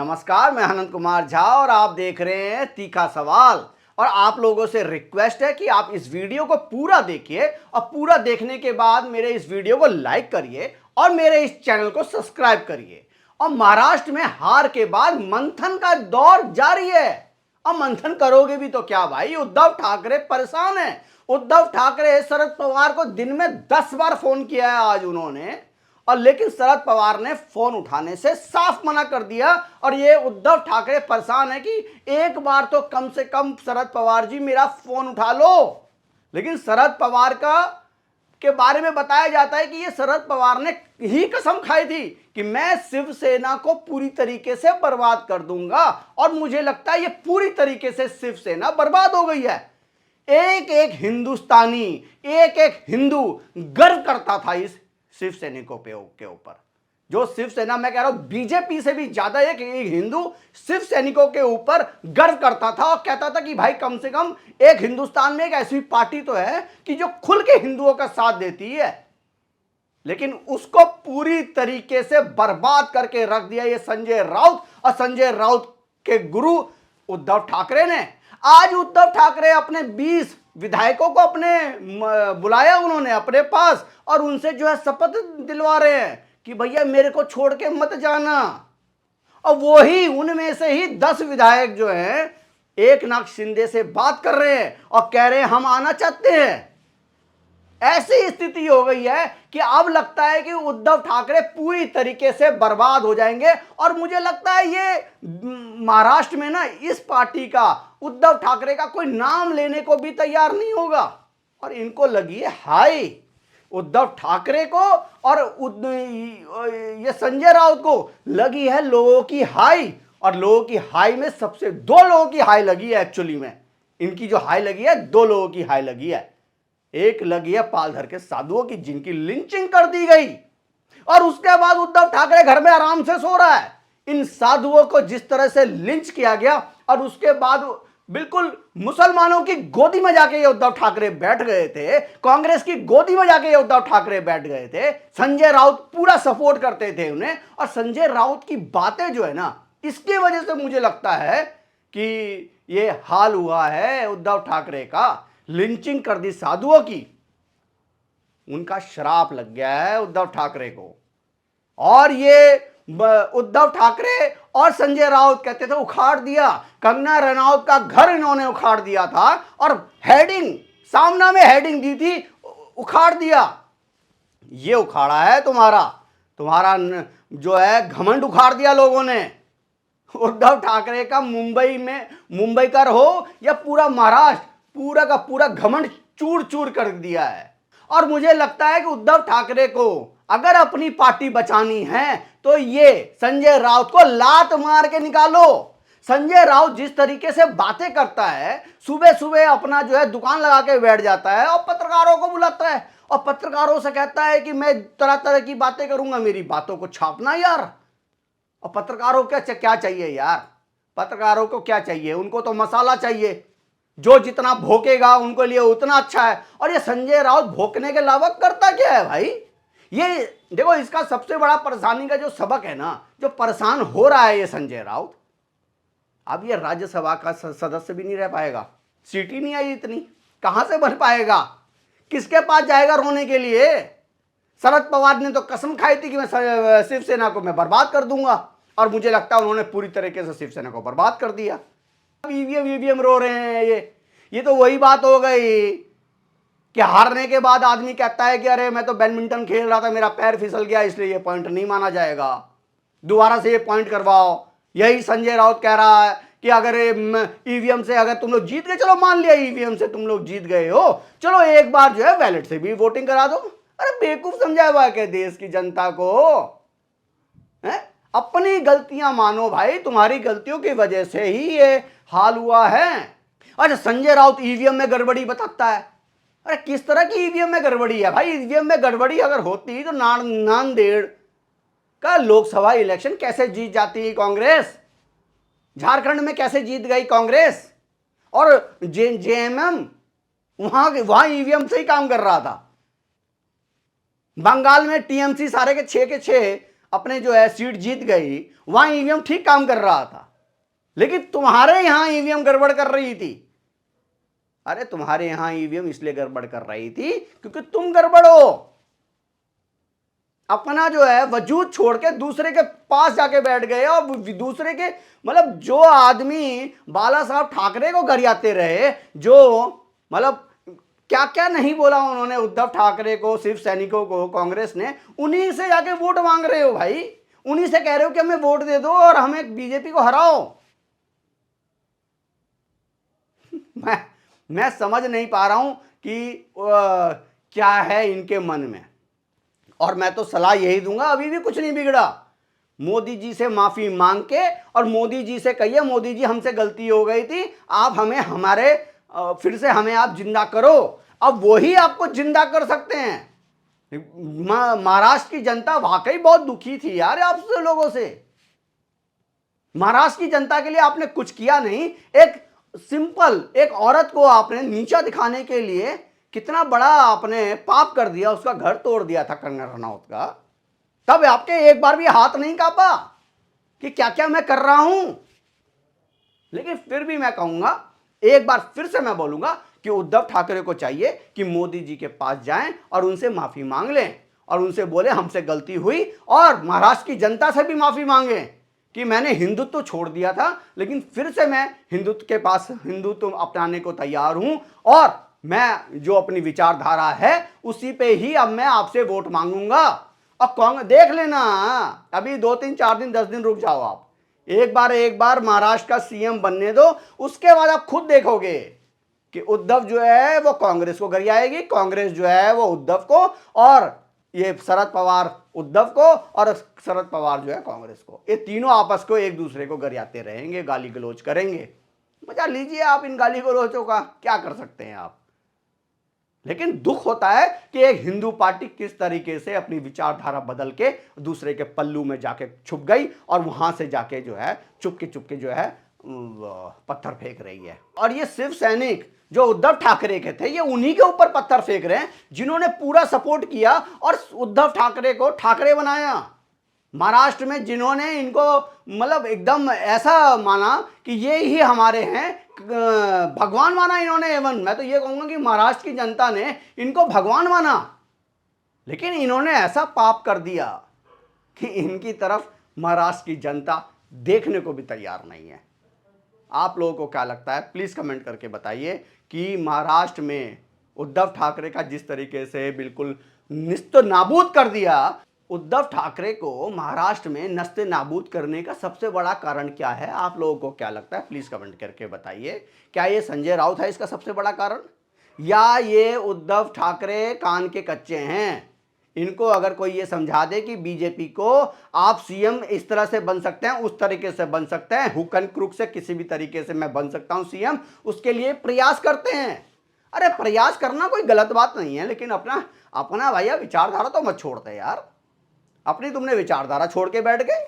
नमस्कार, मैं अनंत कुमार झा और आप देख रहे हैं तीखा सवाल। और आप लोगों से रिक्वेस्ट है कि आप इस वीडियो को पूरा देखिए और पूरा देखने के बाद मेरे इस वीडियो को लाइक करिए और मेरे इस चैनल को सब्सक्राइब करिए। और महाराष्ट्र में हार के बाद मंथन का दौर जारी है। अब मंथन करोगे भी तो क्या भाई, उद्धव ठाकरे परेशान है। उद्धव ठाकरे शरद पवार को दिन में 10 बार फोन किया है आज उन्होंने, और लेकिन शरद पवार ने फोन उठाने से साफ मना कर दिया। और ये उद्धव ठाकरे परेशान है कि एक बार तो कम से कम शरद पवार जी मेरा फोन उठा लो। लेकिन शरद पवार के बारे में बताया जाता है कि ये शरद पवार ने ही कसम खाई थी कि मैं शिवसेना को पूरी तरीके से बर्बाद कर दूंगा। और मुझे लगता है ये पूरी तरीके से शिवसेना बर्बाद हो गई है। एक एक हिंदुस्तानी, एक एक हिंदू गर्व करता था इस शिव सैनिकों के ऊपर। जो शिवसेना, मैं कह रहा हूं बीजेपी से भी ज्यादा एक हिंदू शिव सैनिकों के ऊपर गर्व करता था और कहता था कि भाई कम से कम एक हिंदुस्तान में एक ऐसी पार्टी तो है कि जो खुल के हिंदुओं का साथ देती है। लेकिन उसको पूरी तरीके से बर्बाद करके रख दिया ये संजय राउत और संजय राउत के गुरु उद्धव ठाकरे ने। आज उद्धव ठाकरे अपने 20 विधायकों को अपने बुलाया उन्होंने अपने पास और उनसे जो है शपथ दिलवा रहे हैं कि भैया मेरे को छोड़ के मत जाना। और वो ही उनमें से ही 10 विधायक जो हैं एकनाथ शिंदे से बात कर रहे हैं और कह रहे हैं हम आना चाहते हैं। ऐसी स्थिति हो गई है कि अब लगता है कि उद्धव ठाकरे पूरी तरीके से बर्बाद हो जाएंगे। और मुझे लगता है ये महाराष्ट्र में ना इस पार्टी का, उद्धव ठाकरे का कोई नाम लेने को भी तैयार नहीं होगा। और इनको लगी है हाई, उद्धव ठाकरे को और ये संजय राउत को लगी है लोगों की हाई। और लोगों की हाई में सबसे 2 लोगों की हाई लगी है। एक्चुअली में इनकी जो हाई लगी है 2 लोगों की हाई लगी है। एक लगी है पालघर के साधुओं की जिनकी लिंचिंग कर दी गई और उसके बाद उद्धव ठाकरे घर में आराम से सो रहा है। इन साधुओं को जिस तरह से लिंच किया गया और उसके बाद बिल्कुल मुसलमानों की गोदी में जाके ये उद्धव ठाकरे बैठ गए थे, कांग्रेस की गोदी में जाके ये उद्धव ठाकरे बैठ गए थे। संजय राउत पूरा सपोर्ट करते थे उन्हें। और संजय राउत की बातें जो है ना, इसकी वजह से मुझे लगता है कि ये हाल हुआ है उद्धव ठाकरे का। लिंचिंग कर दी साधुओं की, उनका श्राप लग गया है उद्धव ठाकरे को। और ये उद्धव ठाकरे और संजय राउत कहते थे उखाड़ दिया। कंगना रनौत का घर इन्होंने उखाड़ दिया था और हेडिंग सामना में हेडिंग दी थी, उखाड़ दिया। ये उखाड़ा है तुम्हारा जो है घमंड उखाड़ दिया लोगों ने। उद्धव ठाकरे का मुंबई का हो या पूरा महाराष्ट्र, पूरा का पूरा घमंड चूर चूर कर दिया है। और मुझे लगता है कि उद्धव ठाकरे को अगर अपनी पार्टी बचानी है तो ये संजय राउत को लात मार के निकालो। संजय राउत जिस तरीके से बातें करता है, सुबह सुबह अपना जो है दुकान लगा के बैठ जाता है और पत्रकारों को बुलाता है और पत्रकारों से कहता है कि मैं तरह तरह की बातें करूंगा, मेरी बातों को छापना यार। और पत्रकारों को क्या चाहिए यार, पत्रकारों को क्या चाहिए, उनको तो मसाला चाहिए। जो जितना भोंकेगा उनके लिए उतना अच्छा है। और ये संजय राउत भोंकने के अलावा करता क्या है भाई? ये देखो, इसका सबसे बड़ा परेशानी का जो सबक है ना, जो परेशान हो रहा है ये संजय राउत, अब ये राज्यसभा का सदस्य भी नहीं रह पाएगा। सीट ही नहीं आई इतनी, कहां से बन पाएगा? किसके पास जाएगा रोने के लिए? शरद पवार ने तो कसम खाई थी कि मैं शिवसेना को मैं बर्बाद कर दूंगा और मुझे लगता है उन्होंने पूरी तरीके से शिवसेना को बर्बाद कर दिया। ईवीएम रो रहे हैं। ये तो वही बात हो गई कि हारने के बाद आदमी कहता है कि अरे मैं तो बैडमिंटन खेल रहा था, मेरा पैर फिसल गया, इसलिए ये पॉइंट नहीं माना जाएगा, दोबारा से ये पॉइंट करवाओ। यही संजय राउत कह रहा है कि अगर ईवीएम से अगर तुम लोग जीत गए, चलो मान लिया ईवीएम से तुम लोग जीत गए हो, चलो एक बार जो है बैलेट से भी वोटिंग करा दो। अरे बेवकूफ समझाया हुआ है देश की जनता को है? अपनी गलतियां मानो भाई, तुम्हारी गलतियों की वजह से ही ये हाल हुआ है। अच्छा, संजय राउत ईवीएम में गड़बड़ी बताता है। अरे किस तरह की ईवीएम में गड़बड़ी है भाई? ईवीएम में गड़बड़ी अगर होती तो नांदेड़ का लोकसभा इलेक्शन कैसे जीत जाती कांग्रेस? झारखंड में कैसे जीत गई कांग्रेस? और जेएमएम वहां ईवीएम से ही काम कर रहा था। बंगाल में टीएमसी सारे के 6 के 6 अपने जो है सीट जीत गई, वहां ईवीएम ठीक काम कर रहा था, लेकिन तुम्हारे यहां ईवीएम गड़बड़ कर रही थी। अरे तुम्हारे यहां ईवीएम इसलिए गड़बड़ कर रही थी क्योंकि तुम गड़बड़ हो। अपना जो है वजूद छोड़ के दूसरे के पास जाके बैठ गए, और दूसरे के मतलब जो आदमी बाला साहब ठाकरे को गरियाते रहे, जो मतलब क्या क्या नहीं बोला उन्होंने उद्धव ठाकरे को, शिव सैनिकों को, कांग्रेस ने, उन्हीं से जाके वोट मांग रहे हो भाई। उन्हीं से कह रहे हो कि हमें वोट दे दो और हमें बीजेपी को हराओ। मैं समझ नहीं पा रहा हूं कि क्या है इनके मन में। और मैं तो सलाह यही दूंगा, अभी भी कुछ नहीं बिगड़ा, मोदी जी से माफी मांग के और मोदी जी से कहिए, मोदी जी हमसे गलती हो गई थी, आप हमें हमारे फिर से हमें आप जिंदा करो। अब वही आपको जिंदा कर सकते हैं। महाराष्ट्र की जनता वाकई बहुत दुखी थी यार आपसे लोगों से। महाराष्ट्र की जनता के लिए आपने कुछ किया नहीं। एक सिंपल एक औरत को आपने नीचा दिखाने के लिए कितना बड़ा आपने पाप कर दिया, उसका घर तोड़ दिया था कंगना रनौत का। तब आपके एक बार भी हाथ नहीं कांपा कि क्या क्या मैं कर रहा हूं। लेकिन फिर भी मैं कहूंगा, एक बार फिर से मैं बोलूंगा कि उद्धव ठाकरे को चाहिए कि मोदी जी के पास जाएं और उनसे माफी मांग लें और उनसे बोले हमसे गलती हुई, और महाराष्ट्र की जनता से भी माफी मांगे कि मैंने हिंदुत्व तो छोड़ दिया था, लेकिन फिर से मैं हिंदुत्व के पास हिंदुत्व अपनाने को तैयार हूं, और मैं जो अपनी विचारधारा है उसी पे ही अब मैं आपसे वोट मांगूंगा। और कांग्रेस देख लेना, अभी 2 3 4 दिन 10 दिन रुक जाओ आप, एक बार महाराष्ट्र का सीएम बनने दो, उसके बाद आप खुद देखोगे कि उद्धव जो है वो कांग्रेस को गरियाएगी, कांग्रेस जो है वो उद्धव को, और ये शरद पवार उद्धव को और शरद पवार जो है कांग्रेस को, ये तीनों आपस को एक दूसरे को गरियाते रहेंगे, गाली गलौज करेंगे। मजा लीजिए आप इन गाली गलौजों का, क्या कर सकते हैं आप। लेकिन दुख होता है कि एक हिंदू पार्टी किस तरीके से अपनी विचारधारा बदल के दूसरे के पल्लू में जाके छुप गई और वहां से जाके जो है चुपके जो है पत्थर फेंक रही है। और ये शिव सैनिक जो उद्धव ठाकरे के थे, ये उन्हीं के ऊपर पत्थर फेंक रहे हैं जिन्होंने पूरा सपोर्ट किया और उद्धव ठाकरे को ठाकरे बनाया। महाराष्ट्र में जिन्होंने इनको मतलब एकदम ऐसा माना कि ये ही हमारे हैं, भगवान माना इन्होंने। एवं मैं तो ये कहूंगा कि महाराष्ट्र की जनता ने इनको भगवान माना, लेकिन इन्होंने ऐसा पाप कर दिया कि इनकी तरफ महाराष्ट्र की जनता देखने को भी तैयार नहीं है। आप लोगों को क्या लगता है प्लीज कमेंट करके बताइए कि महाराष्ट्र में उद्धव ठाकरे का जिस तरीके से बिल्कुल निस्त नाबूद कर दिया, उद्धव ठाकरे को महाराष्ट्र में नस्ते नाबूद करने का सबसे बड़ा कारण क्या है? आप लोगों को क्या लगता है प्लीज कमेंट करके बताइए। क्या ये संजय राउत है इसका सबसे बड़ा कारण, या ये उद्धव ठाकरे कान के कच्चे हैं? इनको अगर कोई ये समझा दे कि बीजेपी को आप सीएम इस तरह से बन सकते हैं, उस तरीके से बन सकते हैं, हुक एंड क्रुक से किसी भी तरीके से मैं बन सकता हूं सीएम, उसके लिए प्रयास करते हैं। अरे प्रयास करना कोई गलत बात नहीं है, लेकिन अपना अपना भैया विचारधारा तो मत छोड़ते यार। अपनी तुमने विचारधारा छोड़ के बैठ गए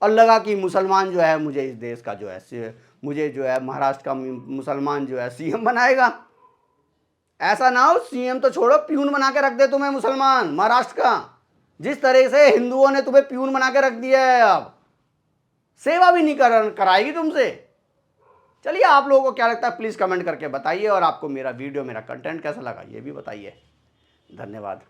और लगा कि मुसलमान जो है मुझे इस देश का जो है, मुझे जो है महाराष्ट्र का मुसलमान जो है सीएम बनाएगा। ऐसा ना हो, सीएम तो छोड़ो, प्यून बना के रख दे तुम्हें मुसलमान महाराष्ट्र का। जिस तरह से हिंदुओं ने तुम्हें प्यून बना के रख दिया है, अब सेवा भी नहीं कराएगी तुमसे। चलिए आप लोगों को क्या लगता है प्लीज कमेंट करके बताइए, और आपको मेरा वीडियो मेरा कंटेंट कैसा लगा ये भी बताइए। धन्यवाद।